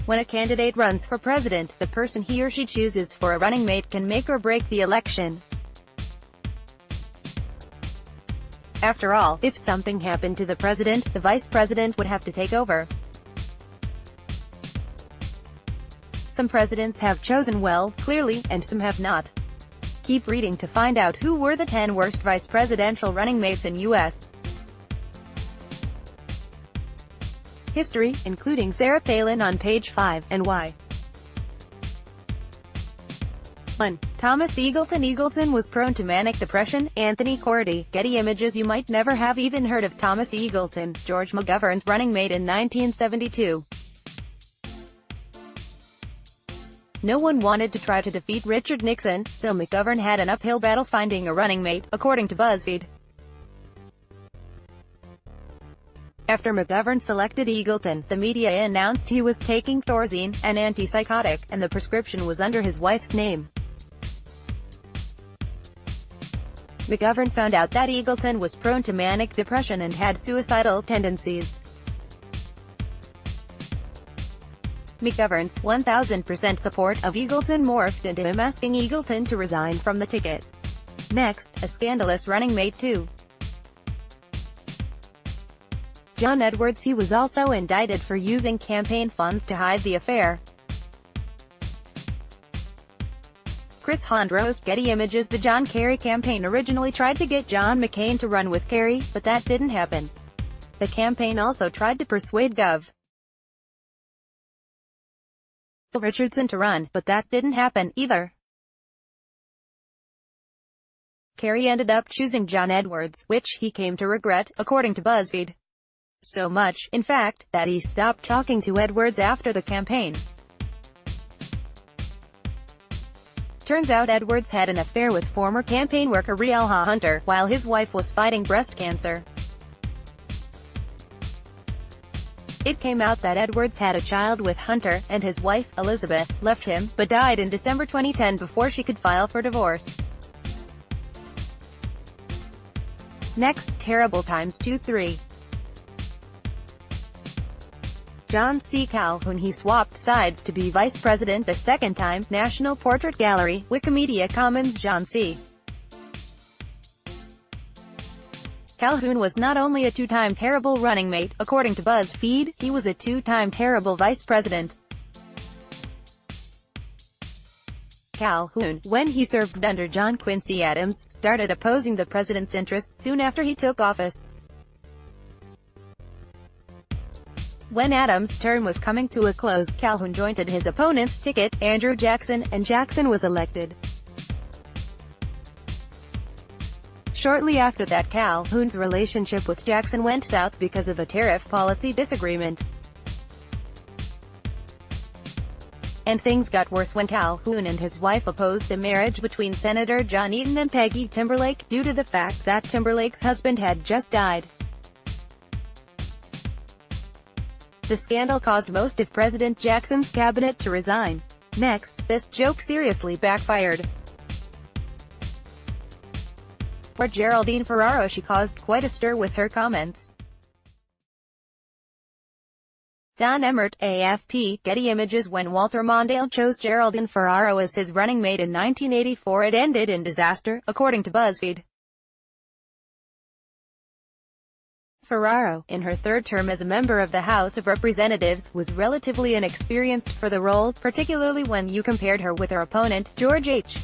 When a candidate runs for president, the person he or she chooses for a running mate can make or break the election. After all, if something happened to the president, the vice president would have to take over. Some presidents have chosen well, clearly, and some have not. Keep reading to find out who were the 10 worst vice presidential running mates in U.S. history, including Sarah Palin on page 5, and why. 1. Thomas Eagleton Eagleton was prone to manic depression. Anthony Korody, Getty Images. You might never have even heard of Thomas Eagleton, George McGovern's running mate in 1972. No one wanted to try to defeat Richard Nixon, so McGovern had an uphill battle finding a running mate, according to BuzzFeed. After McGovern selected Eagleton, the media announced he was taking Thorazine, an antipsychotic, and the prescription was under his wife's name. McGovern found out that Eagleton was prone to manic depression and had suicidal tendencies. McGovern's 1,000% support of Eagleton morphed into him asking Eagleton to resign from the ticket. Next, a scandalous running mate too. John Edwards. He was also indicted for using campaign funds to hide the affair. Chris Hondros, Getty Images. The John Kerry campaign originally tried to get John McCain to run with Kerry, but that didn't happen. The campaign also tried to persuade Gov. Richardson to run, but that didn't happen, either. Kerry ended up choosing John Edwards, which he came to regret, according to BuzzFeed. So much, in fact, that he stopped talking to Edwards after the campaign. Turns out Edwards had an affair with former campaign worker Rielha Hunter, while his wife was fighting breast cancer. It came out that Edwards had a child with Hunter, and his wife, Elizabeth, left him, but died in December 2010 before she could file for divorce. Next, terrible times 2-3. John C. Calhoun. He swapped sides to be vice president the second time. National Portrait Gallery, Wikimedia Commons. John C. Calhoun was not only a two-time terrible running mate, according to BuzzFeed, he was a two-time terrible vice president. Calhoun, when he served under John Quincy Adams, started opposing the president's interests soon after he took office. When Adams' term was coming to a close, Calhoun joined his opponent's ticket, Andrew Jackson, and Jackson was elected. Shortly after that, Calhoun's relationship with Jackson went south because of a tariff policy disagreement. And things got worse when Calhoun and his wife opposed a marriage between Senator John Eaton and Peggy Timberlake, due to the fact that Timberlake's husband had just died. The scandal caused most of President Jackson's cabinet to resign. Next, this joke seriously backfired. For Geraldine Ferraro, she caused quite a stir with her comments. Don Emmert, AFP, Getty Images. When Walter Mondale chose Geraldine Ferraro as his running mate in 1984, it ended in disaster, according to BuzzFeed. Ferraro, in her third term as a member of the House of Representatives, was relatively inexperienced for the role, particularly when you compared her with her opponent, George H.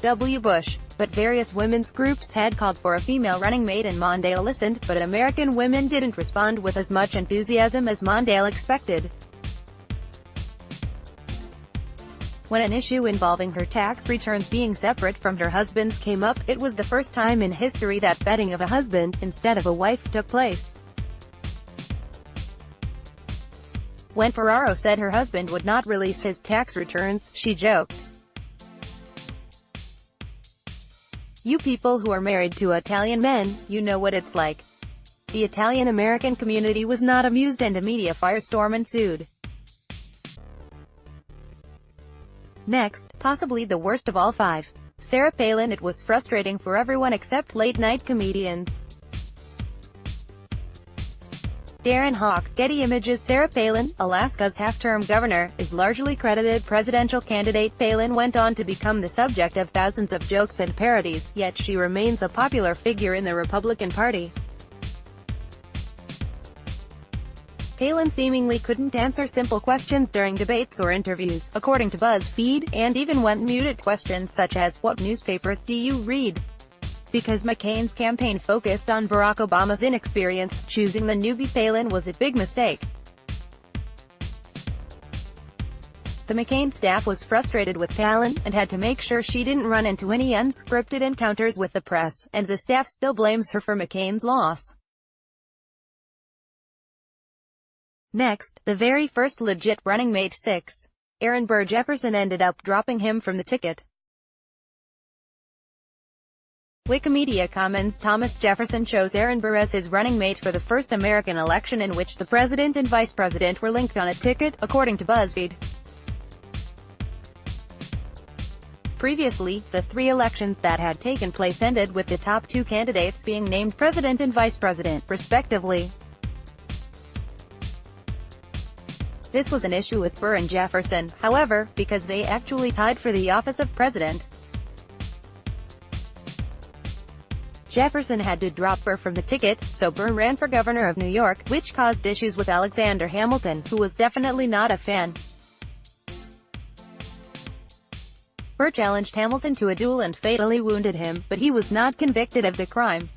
W. Bush. But various women's groups had called for a female running mate and Mondale listened, but American women didn't respond with as much enthusiasm as Mondale expected. When an issue involving her tax returns being separate from her husband's came up, it was the first time in history that vetting of a husband, instead of a wife, took place. When Ferraro said her husband would not release his tax returns, she joked, "You people who are married to Italian men, you know what it's like." The Italian-American community was not amused and a media firestorm ensued. Next, possibly the worst of all 5. Sarah Palin. It was frustrating for everyone except late-night comedians. Darren Hawk, Getty Images. Sarah Palin, Alaska's half-term governor, is largely credited presidential candidate. Palin went on to become the subject of thousands of jokes and parodies, yet she remains a popular figure in the Republican Party. Palin seemingly couldn't answer simple questions during debates or interviews, according to BuzzFeed, and even went muted questions such as, "What newspapers do you read?" Because McCain's campaign focused on Barack Obama's inexperience, choosing the newbie Palin was a big mistake. The McCain staff was frustrated with Palin, and had to make sure she didn't run into any unscripted encounters with the press, and the staff still blames her for McCain's loss. Next, the very first legit running mate 6. Aaron Burr Jefferson ended up dropping him from the ticket. Wikimedia Commons. Thomas Jefferson chose Aaron Burr as his running mate for the first American election in which the president and vice president were linked on a ticket, according to BuzzFeed. Previously, the 3 elections that had taken place ended with the top 2 candidates being named president and vice president, respectively. This was an issue with Burr and Jefferson, however, because they actually tied for the office of president. Jefferson had to drop Burr from the ticket, so Burr ran for governor of New York, which caused issues with Alexander Hamilton, who was definitely not a fan. Burr challenged Hamilton to a duel and fatally wounded him, but he was not convicted of the crime.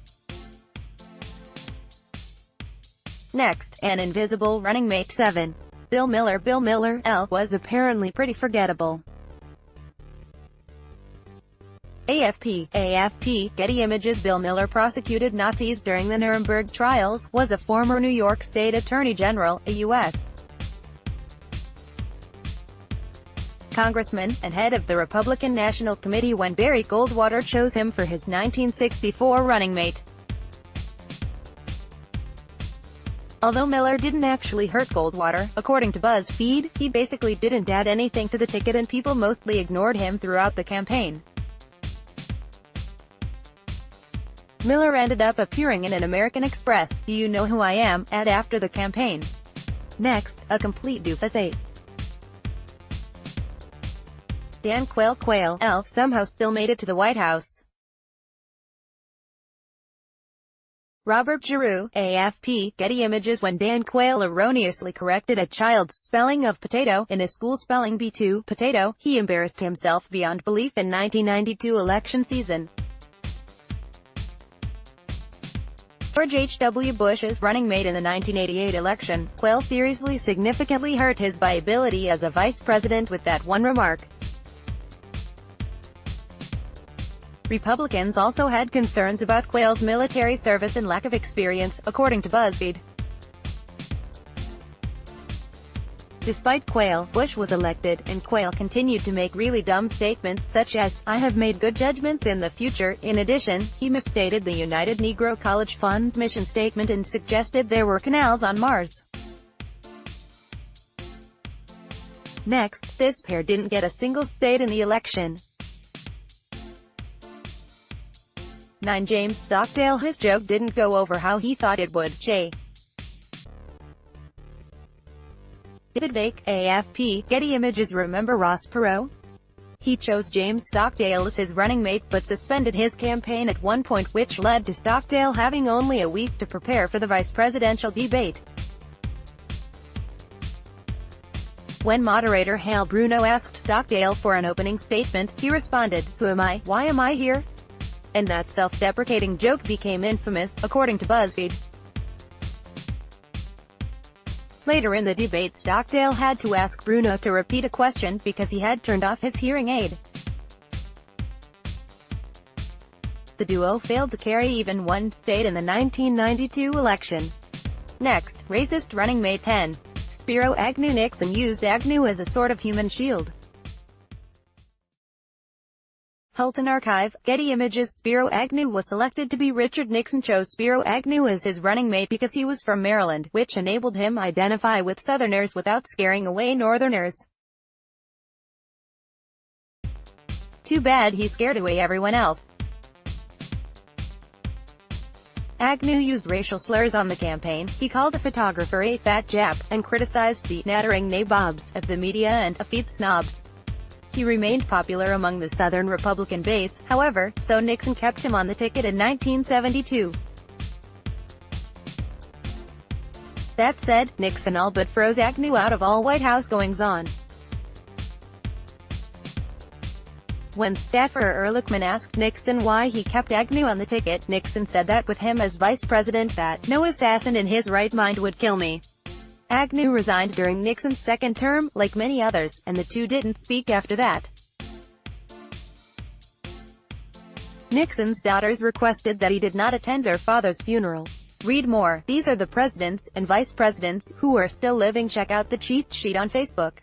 Next, an invisible running mate 7. Bill Miller. Bill Miller, L, was apparently pretty forgettable. AFP, Getty Images. Bill Miller prosecuted Nazis during the Nuremberg trials, was a former New York State Attorney General, a U.S. Congressman, and head of the Republican National Committee when Barry Goldwater chose him for his 1964 running mate. Although Miller didn't actually hurt Goldwater, according to BuzzFeed, he basically didn't add anything to the ticket and people mostly ignored him throughout the campaign. Miller ended up appearing in an American Express "Do You Know Who I Am?" ad after the campaign. Next, a complete doofus 8. Dan Quayle, L, somehow still made it to the White House. Robert Giroux, AFP, Getty Images. When Dan Quayle erroneously corrected a child's spelling of potato in a school spelling bee to potato, he embarrassed himself beyond belief in 1992 election season. George H.W. Bush's running mate in the 1988 election, Quayle seriously significantly hurt his viability as a vice president with that one remark. Republicans also had concerns about Quayle's military service and lack of experience, according to BuzzFeed. Despite Quayle, Bush was elected, and Quayle continued to make really dumb statements such as, "I have made good judgments in the future." In addition, he misstated the United Negro College Fund's mission statement and suggested there were canals on Mars. Next, this pair didn't get a single state in the election. 9. James Stockdale. His joke didn't go over how he thought it would. David Bake, AFP, Getty Images. Remember Ross Perot? He chose James Stockdale as his running mate, but suspended his campaign at one point, which led to Stockdale having only a week to prepare for the vice presidential debate. When moderator Hal Bruno asked Stockdale for an opening statement, he responded, "Who am I? Why am I here?" And that self-deprecating joke became infamous, according to BuzzFeed. Later in the debate, Stockdale had to ask Bruno to repeat a question because he had turned off his hearing aid. The duo failed to carry even one state in the 1992 election. Next, racist running mate 10. Spiro Agnew. Nixon used Agnew as a sort of human shield. Hulton Archive, Getty Images. Spiro Agnew was selected to be Richard Nixon chose Spiro Agnew as his running mate because he was from Maryland, which enabled him identify with Southerners without scaring away Northerners. Too bad he scared away everyone else. Agnew used racial slurs on the campaign, he called a photographer a fat Jap, and criticized the nattering nabobs of the media and effete snobs. He remained popular among the Southern Republican base, however, so Nixon kept him on the ticket in 1972. That said, Nixon all but froze Agnew out of all White House goings-on. When staffer Ehrlichman asked Nixon why he kept Agnew on the ticket, Nixon said that with him as vice president that no assassin in his right mind would kill me. Agnew resigned during Nixon's second term, like many others, and the two didn't speak after that. Nixon's daughters requested that he did not attend their father's funeral. Read more. These are the presidents and vice presidents who are still living. Check out the cheat sheet on Facebook.